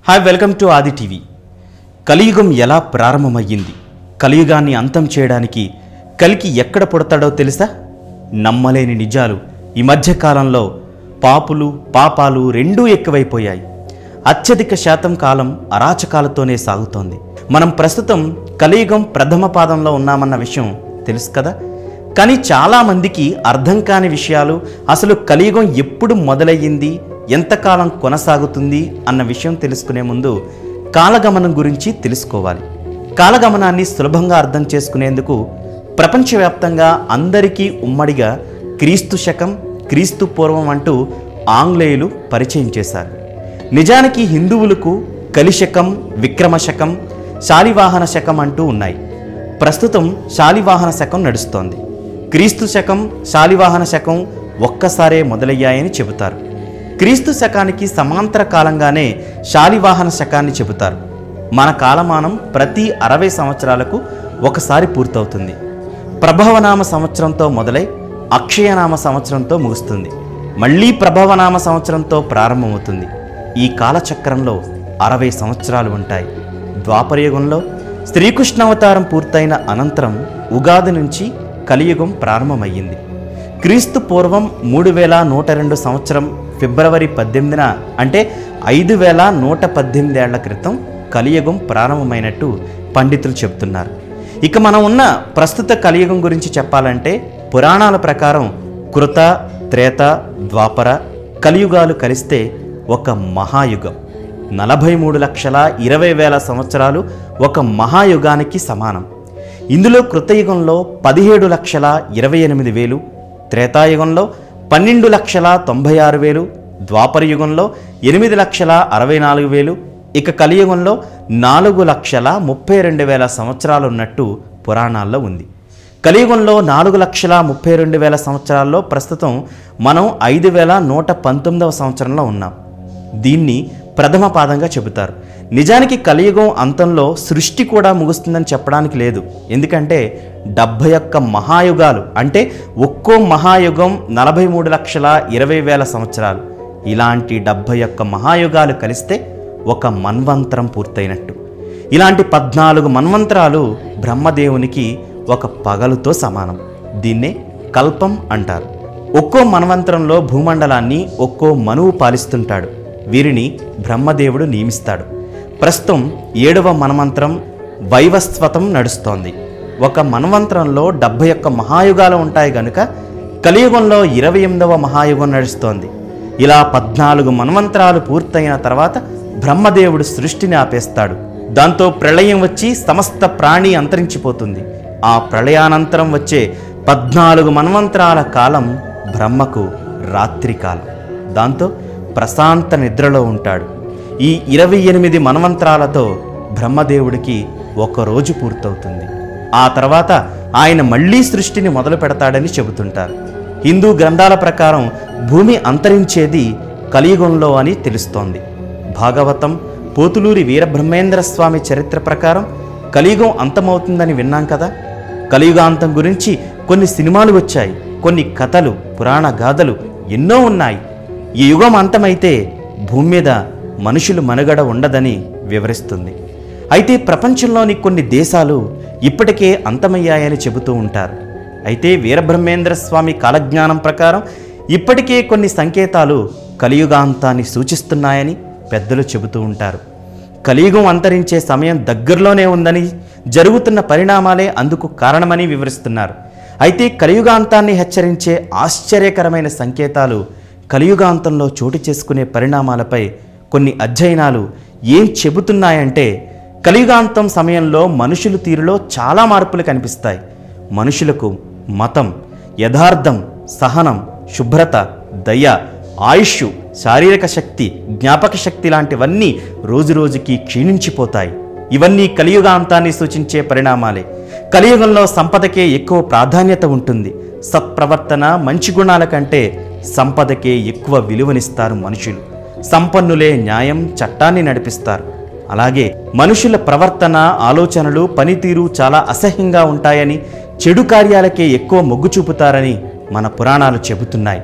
Hi, welcome to ఆది TV. కలియుగం ఎలా ప్రారంభమయ్యింది, కలియుగాన్ని అంతం చేయడానికి కలికి ఎక్కడ పుడతాడో తెలుసా? నమ్మలేని నిజాలు. ఈ మధ్యకాలంలో పాపాలు రెండూ ఎక్కువైపోయాయి. అత్యధిక శాతం కాలం అరాచకాలతోనే సాగుతోంది. మనం ప్రస్తుతం కలియుగం ప్రథమ పాదంలో ఉన్నామన్న విషయం తెలుసు కదా. కానీ చాలామందికి అర్థం కాని విషయాలు, అసలు కలియుగం ఎప్పుడు మొదలయ్యింది, ఎంతకాలం కొనసాగుతుంది అన్న విషయం తెలుసుకునే ముందు కాలగమనం గురించి తెలుసుకోవాలి. కాలగమనాన్ని సులభంగా అర్థం చేసుకునేందుకు ప్రపంచవ్యాప్తంగా అందరికీ ఉమ్మడిగా క్రీస్తు శకం, క్రీస్తు పూర్వం అంటూ ఆంగ్లేయులు పరిచయం చేశారు. నిజానికి హిందువులకు కలిశకం, విక్రమ శకం, శాలివాహన శకం అంటూ ఉన్నాయి. ప్రస్తుతం శాలివాహన శకం నడుస్తోంది. క్రీస్తు శకం, శాలివాహన శకం ఒక్కసారే మొదలయ్యాయని చెబుతారు. క్రీస్తు శకానికి సమాంతర కాలంగానే శాలివాహన శకాన్ని చెబుతారు. మన కాలమానం ప్రతి 60 సంవత్సరాలకు ఒకసారి పూర్తవుతుంది. ప్రభవనామ సంవత్సరంతో మొదలై అక్షయనామ సంవత్సరంతో ముగుస్తుంది. మళ్ళీ ప్రభవనామ సంవత్సరంతో ప్రారంభమవుతుంది. ఈ కాలచక్రంలో 60 సంవత్సరాలు ఉంటాయి. ద్వాపరయుగంలో శ్రీకృష్ణావతారం పూర్తయిన అనంతరం ఉగాది నుంచి కలియుగం ప్రారంభమయ్యింది. క్రీస్తు పూర్వం 3102 సంవత్సరం ఫిబ్రవరి 18న, అంటే 5118 ఏళ్ల క్రితం కలియుగం ప్రారంభమైనట్టు పండితులు చెబుతున్నారు. ఇక మనం ఉన్న ప్రస్తుత కలియుగం గురించి చెప్పాలంటే పురాణాల ప్రకారం కృత, త్రేత, ద్వాపర కలియుగాలు కలిస్తే ఒక మహాయుగం. 43,20,000 సంవత్సరాలు ఒక మహాయుగానికి సమానం. ఇందులో కృతయుగంలో 17,28,000, త్రేతాయుగంలో 12,96,000, ద్వాపరయుగంలో 8,64,000, ఇక కలియుగంలో 4,32,000 సంవత్సరాలు ఉన్నట్టు పురాణాల్లో ఉంది. కలియుగంలో 4,32,000 సంవత్సరాల్లో ప్రస్తుతం మనం 5,119వ సంవత్సరంలో ఉన్నాం. దీన్ని ప్రథమ పాదంగా చెబుతారు. నిజానికి కలియుగం అంతంలో సృష్టి కూడా ముగుస్తుందని చెప్పడానికి లేదు. ఎందుకంటే 71 మహాయుగాలు, అంటే ఒక్కో మహాయుగం 43,20,000 సంవత్సరాలు. ఇలాంటి 71 మహాయుగాలు కలిస్తే ఒక మన్వంతరం పూర్తయినట్టు. ఇలాంటి 14 మన్వంతరాలు బ్రహ్మదేవునికి ఒక పగలుతో సమానం. దీన్నే కల్పం అంటారు. ఒక్కో మన్వంతరంలో భూమండలాన్ని ఒక్కో మనువు పాలిస్తుంటాడు. వీరిని బ్రహ్మదేవుడు నియమిస్తాడు. ప్రస్తుతం 7వ మన్వంతరం వైవస్వతం నడుస్తోంది. ఒక మన్వంతరంలో 71 మహాయుగాలు ఉంటాయి గనుక కలియుగంలో 28వ మహాయుగం నడుస్తోంది. ఇలా 14 మన్వంతరాలు పూర్తయిన తర్వాత బ్రహ్మదేవుడు సృష్టిని ఆపేస్తాడు. దాంతో ప్రళయం వచ్చి సమస్త ప్రాణి అంతరించిపోతుంది. ఆ ప్రళయానంతరం వచ్చే 14 మన్వంతరాల కాలం బ్రహ్మకు రాత్రి కాలం. దాంతో ప్రశాంత నిద్రలో ఉంటాడు. ఈ 28 మన్వంతరాలతో బ్రహ్మదేవుడికి ఒకరోజు పూర్తవుతుంది. ఆ తర్వాత ఆయన మళ్ళీ సృష్టిని మొదలు పెడతాడని చెబుతుంటారు. హిందూ గ్రంథాల ప్రకారం భూమి అంతరించేది కలియుగంలో అని తెలుస్తోంది. భాగవతం, పోతులూరి వీరబ్రహ్మేంద్ర స్వామి చరిత్ర ప్రకారం కలియుగం అంతమవుతుందని విన్నాం కదా. కలియుగాంతం గురించి కొన్ని సినిమాలు వచ్చాయి, కొన్ని కథలు, పురాణ గాథలు ఎన్నో ఉన్నాయి. ఈ యుగం అంతమైతే భూమి మీద మనుషులు మనుగడ ఉండదని వివరిస్తుంది. అయితే ప్రపంచంలోని కొన్ని దేశాలు ఇప్పటికే అంతమయ్యాయని చెబుతూ ఉంటారు. అయితే వీరబ్రహ్మేంద్ర స్వామి కాలజ్ఞానం ప్రకారం ఇప్పటికే కొన్ని సంకేతాలు కలియుగాంతాన్ని సూచిస్తున్నాయని పెద్దలు చెబుతూ ఉంటారు. కలియుగం అంతరించే సమయం దగ్గరలోనే ఉందని, జరుగుతున్న పరిణామాలే అందుకు కారణమని వివరిస్తున్నారు. అయితే కలియుగాంతాన్ని హెచ్చరించే ఆశ్చర్యకరమైన సంకేతాలు, కలియుగాంతంలో చోటు చేసుకునే పరిణామాలపై కొన్ని అధ్యయనాలు ఏం చెబుతున్నాయంటే, కలియుగాంతం సమయంలో మనుషుల తీరులో చాలా మార్పులు కనిపిస్తాయి. మనుషులకు మతం, యథార్థం, సహనం, శుభ్రత, దయ, ఆయుష్, శారీరక శక్తి, జ్ఞాపక శక్తి లాంటివన్నీ రోజురోజుకి క్షీణించిపోతాయి. ఇవన్నీ కలియుగాంతాన్ని సూచించే పరిణామాలే. కలియుగంలో సంపదకే ఎక్కువ ప్రాధాన్యత ఉంటుంది. సత్ప్రవర్తన, మంచి గుణాల కంటే సంపదకే ఎక్కువ విలువనిస్తారు మనుషులు. సంపన్నులే న్యాయం, చట్టాన్ని నడిపిస్తారు. అలాగే మనుషుల ప్రవర్తన, ఆలోచనలు, పనితీరు చాలా అసహ్యంగా ఉంటాయని, చెడు కార్యాలకే ఎక్కువ మొగ్గు చూపుతారని మన పురాణాలు చెబుతున్నాయి.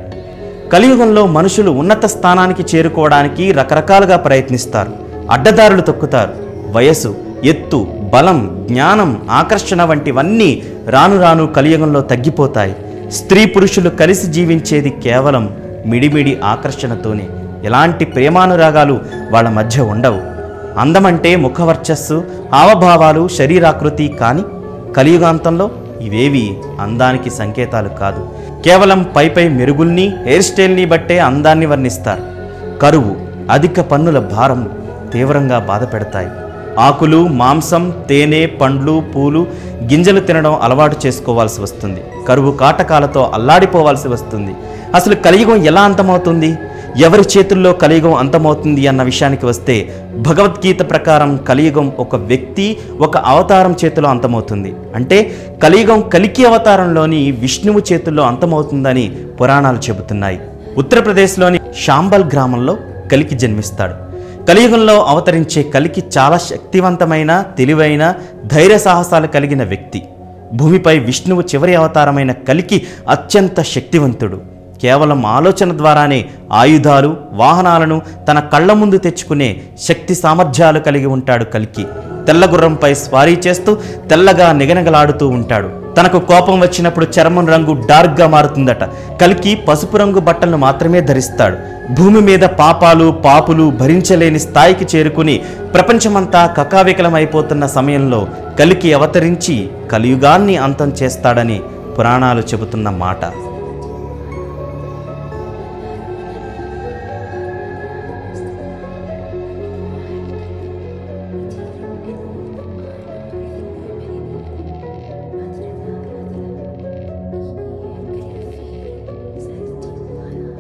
కలియుగంలో మనుషులు ఉన్నత స్థానానికి చేరుకోవడానికి రకరకాలుగా ప్రయత్నిస్తారు. అడ్డదారులు తొక్కుతారు. వయసు, ఎత్తు, బలం, జ్ఞానం, ఆకర్షణ వంటివన్నీ రాను రాను కలియుగంలో తగ్గిపోతాయి. స్త్రీ పురుషులు కలిసి జీవించేది కేవలం మిడిమిడి ఆకర్షణతోనే. ఎలాంటి ప్రేమానురాగాలు వాళ్ళ మధ్య ఉండవు. అందమంటే ముఖవర్చస్సు, హావభావాలు, శరీరాకృతి, కానీ కలియుగాంతంలో ఇవేవి అందానికి సంకేతాలు కాదు. కేవలం పైపై మెరుగుల్ని, హెయిర్ స్టైల్ని బట్టే అందాన్ని వర్ణిస్తారు. కరువు, అధిక పన్నుల భారం తీవ్రంగా బాధ పెడతాయి. ఆకులు, మాంసం, తేనె, పండ్లు, పూలు, గింజలు తినడం అలవాటు చేసుకోవాల్సి వస్తుంది. కరువు కాటకాలతో అల్లాడిపోవాల్సి వస్తుంది. అసలు కలియుగం ఎలా అంతమవుతుంది? ఎవరి చేతుల్లో కలియుగం అంతమవుతుంది అన్న విషయానికి వస్తే, భగవద్గీత ప్రకారం కలియుగం ఒక వ్యక్తి, ఒక అవతారం చేతిలో అంతమవుతుంది. అంటే కలియుగం కలికి అవతారంలోని విష్ణువు చేతుల్లో అంతమవుతుందని పురాణాలు చెబుతున్నాయి. ఉత్తరప్రదేశ్లోని శాంబల్ గ్రామంలో కలికి జన్మిస్తాడు. కలియుగంలో అవతరించే కలికి చాలా శక్తివంతమైన, తెలివైన, ధైర్య సాహసాలు కలిగిన వ్యక్తి. భూమిపై విష్ణువు చివరి అవతారమైన కలికి అత్యంత శక్తివంతుడు. కేవలం ఆలోచన ద్వారానే ఆయుధాలు, వాహనాలను తన కళ్ళ ముందు తెచ్చుకునే శక్తి సామర్థ్యాలు కలిగి ఉంటాడు కలికి. తెల్లగుర్రంపై స్వారీ చేస్తూ తెల్లగా నిగనగలాడుతూ ఉంటాడు. తనకు కోపం వచ్చినప్పుడు చర్మం రంగు డార్క్గా మారుతుందట. కలికి పసుపు రంగు బట్టలను మాత్రమే ధరిస్తాడు. భూమి మీద పాపులు భరించలేని స్థాయికి చేరుకుని ప్రపంచమంతా కకావికలమైపోతున్న సమయంలో కలికి అవతరించి కలియుగాన్ని అంతం చేస్తాడని పురాణాలు చెబుతున్న మాట.